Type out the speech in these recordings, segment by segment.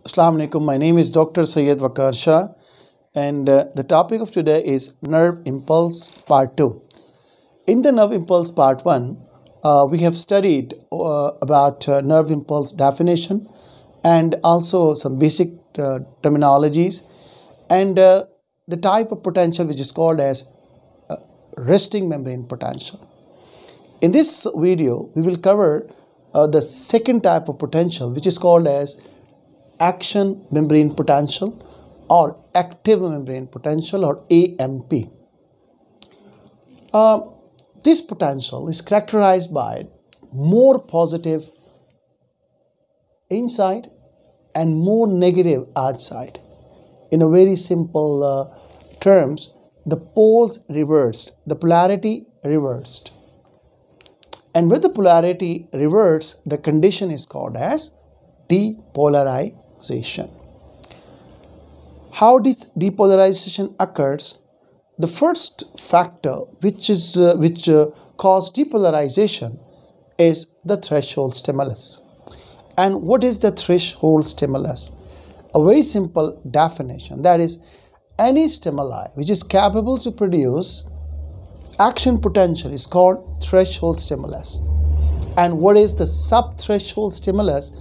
Assalamu alaikum. My name is Dr. Syed Waqar Shah, and the topic of today is nerve impulse part 2. In the nerve impulse part 1, we have studied about nerve impulse definition and also some basic terminologies and the type of potential which is called as resting membrane potential. In this video, we will cover the second type of potential which is called as action membrane potential or active membrane potential or AMP. This potential is characterized by more positive inside and more negative outside. In a very simple terms, the poles reversed, the polarity reversed. And with the polarity reversed, the condition is called as depolarization. How this depolarization occurs? The first factor which causes depolarization is the threshold stimulus. And what is the threshold stimulus? A very simple definition, that is any stimuli which is capable to produce action potential is called threshold stimulus. And what is the subthreshold stimulus?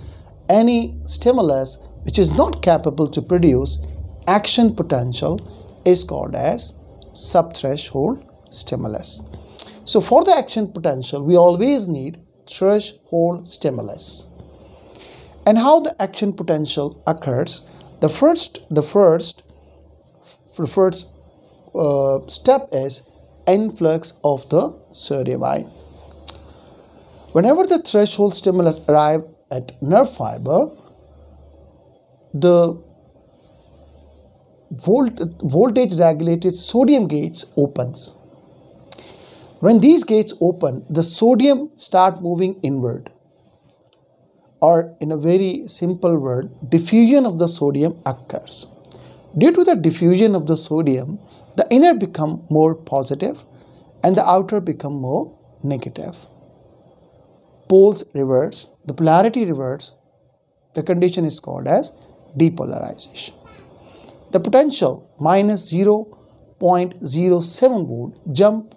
Any stimulus which is not capable to produce action potential is called as subthreshold stimulus. So for the action potential, we always need threshold stimulus. And how the action potential occurs? The first step is influx of the sodium ion. Whenever the threshold stimulus arrives at nerve fiber, the voltage regulated sodium gates opens. When these gates open, the sodium start moving inward, or in a very simple word, diffusion of the sodium occurs. Due to the diffusion of the sodium, the inner become more positive and the outer become more negative. Poles reverse, the polarity reverse, the condition is called as depolarization. The potential minus 0.07 volt jump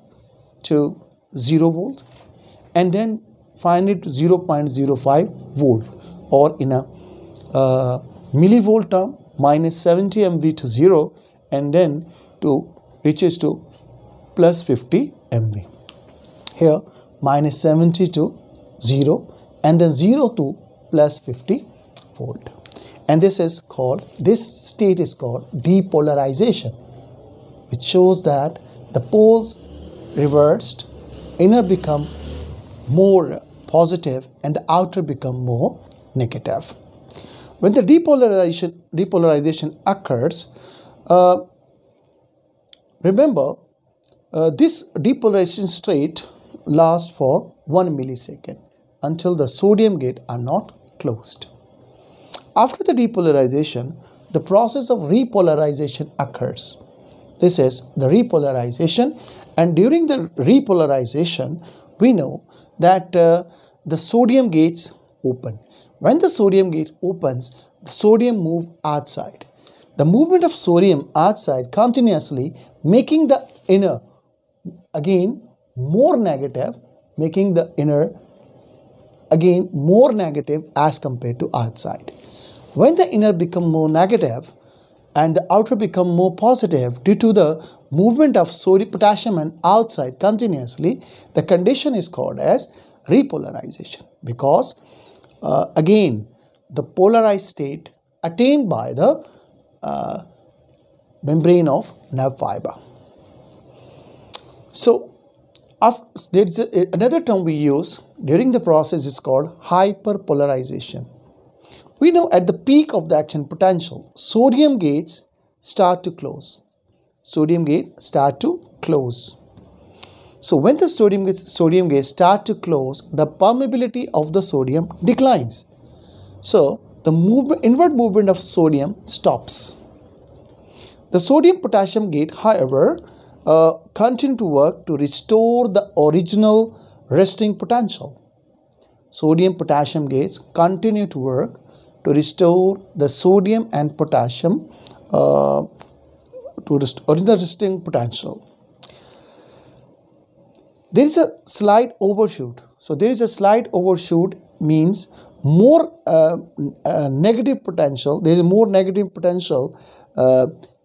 to 0 volt and then finally to 0.05 volt, or in a millivolt term, minus 70 MV to 0 and then reaches to plus 50 MV. Here minus 70 to 0 and then 0 to plus 50 volt. And this state is called depolarization, which shows that the poles reversed, inner become more positive and the outer become more negative. When the depolarization occurs, remember this depolarization state lasts for 1 millisecond until the sodium gate are not closed. After the depolarization, the process of repolarization occurs. This is the repolarization, and during the repolarization, we know that the sodium gates open. When the sodium gate opens, the sodium moves outside. The movement of sodium outside continuously making the inner again more negative, making the inner again more negative as compared to outside. When the inner become more negative and the outer become more positive due to the movement of sodium, potassium and outside continuously, the condition is called as repolarization, because again the polarized state attained by the membrane of nerve fiber. So there is another term we use during the process is called hyper polarization. We know at the peak of the action potential, sodium gates start to close. Sodium gates start to close. So when the sodium gates start to close, the permeability of the sodium declines. So the inward movement of sodium stops. The sodium potassium gate, however, continue to work to restore the original resting potential. Sodium potassium gates continue to work to restore the sodium and potassium to original resting potential. There is a slight overshoot. So there is a slight overshoot means more negative potential. There is more negative potential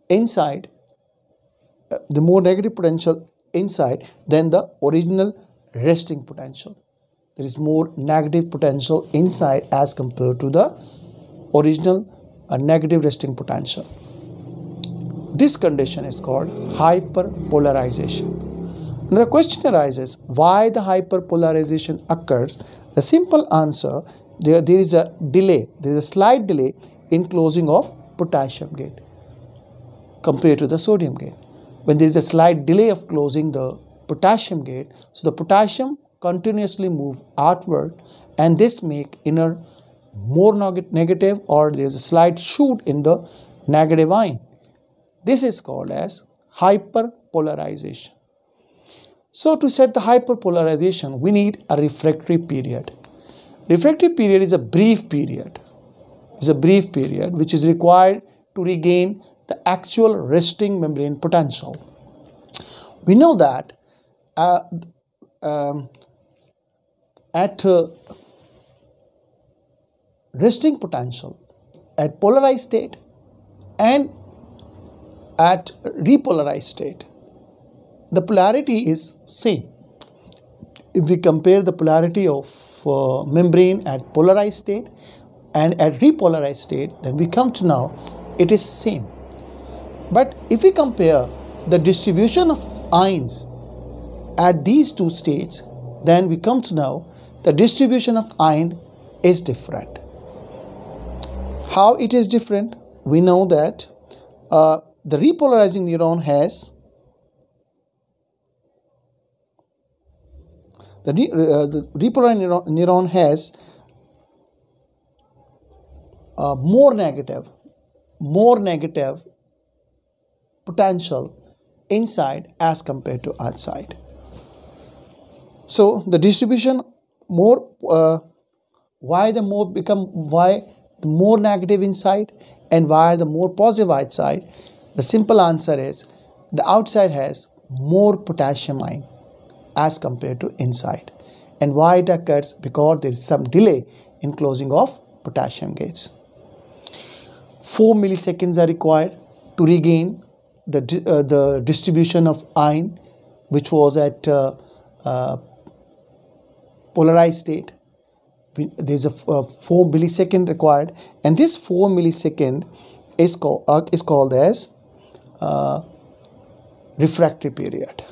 inside. The more negative potential inside than the original resting potential. There is more negative potential inside as compared to the original negative resting potential. This condition is called hyperpolarization. Now the question arises, why the hyperpolarization occurs? The simple answer, there is a delay. There is a slight delay in closing of potassium gate compared to the sodium gate. When there is a slight delay of closing the potassium gate, so the potassium continuously move outward, and this make inner more negative, or there is a slight shoot in the negative ion. This is called as hyperpolarization. So to set the hyperpolarization, we need a refractory period. Refractory period is a brief period. It's a brief period which is required to regain the actual resting membrane potential. We know that at resting potential, at polarized state and at repolarized state, the polarity is same. If we compare the polarity of membrane at polarized state and at repolarized state, then we come to know it is same. But if we compare the distribution of ions at these two states, then we come to know the distribution of ion is different. How it is different? We know that the repolarizing neuron has the repolarizing neuron has more negative potential inside as compared to outside. So the distribution more why the more negative inside and why the more positive outside? The simple answer is the outside has more potassium ion as compared to inside. And why it occurs? Because there is some delay in closing of potassium gates. 4 milliseconds are required to regain the distribution of ion which was at polarized state. There is a 4 millisecond required, and this 4 millisecond is called as refractory period,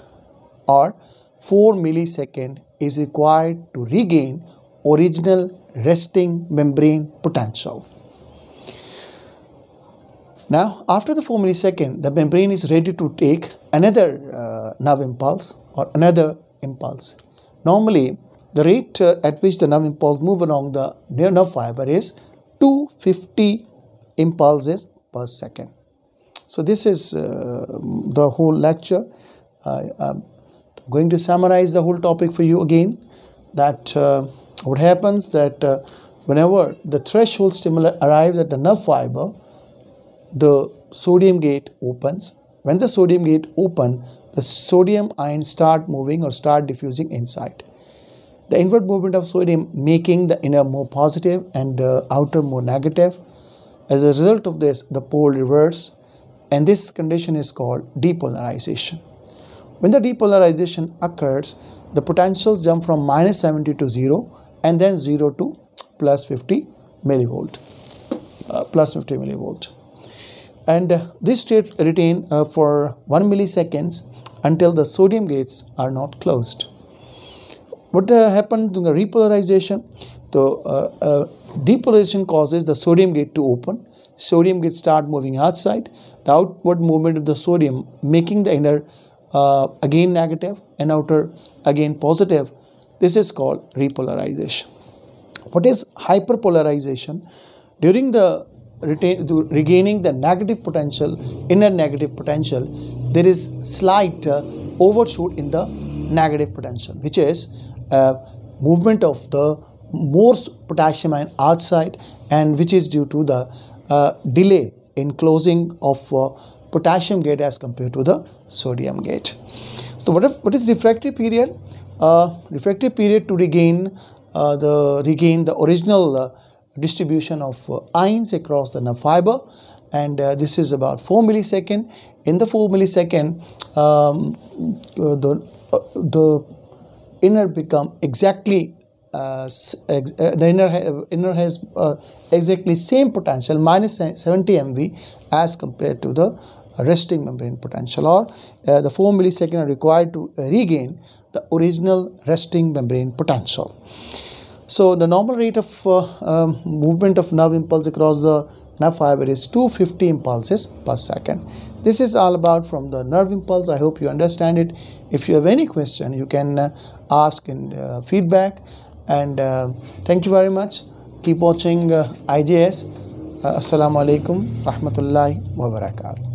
or 4 millisecond is required to regain original resting membrane potential. Now, after the 4 millisecond, the membrane is ready to take another nerve impulse or another impulse. Normally, the rate at which the nerve impulse move along the nerve fiber is 250 impulses per second. So this is the whole lecture. I'm going to summarize the whole topic for you again. That what happens that whenever the threshold stimuli arrives at the nerve fiber, the sodium gate opens. When the sodium gate opens, the sodium ions start moving or start diffusing inside. The inward movement of sodium making the inner more positive and the outer more negative. As a result of this, the pole reverse, and this condition is called depolarization. When the depolarization occurs, the potentials jump from -70 to 0 and then 0 to plus 50 millivolt. And this state retain for 1 milliseconds until the sodium gates are not closed. What happens in the repolarization? The depolarization causes the sodium gate to open. Sodium gate start moving outside. The outward movement of the sodium making the inner again negative and outer again positive. This is called repolarization. What is hyperpolarization? During the regaining the negative potential, inner negative potential, there is slight overshoot in the negative potential, which is movement of the more potassium ion outside and which is due to the delay in closing of potassium gate as compared to the sodium gate. So what is refractory period? Refractory period to regain the original distribution of ions across the nerve fiber, and this is about 4 millisecond. In the 4 millisecond, the inner become exactly the inner has exactly same potential, minus 70 MV, as compared to the resting membrane potential, or the 4 millisecond are required to regain the original resting membrane potential. So the normal rate of movement of nerve impulse across the nerve fiber is 250 impulses per second. This is all about from the nerve impulse. I hope you understand it. If you have any question, you can ask in feedback. And thank you very much. Keep watching IJS. Assalamu alaikum rahmatullahi wa barakatuh.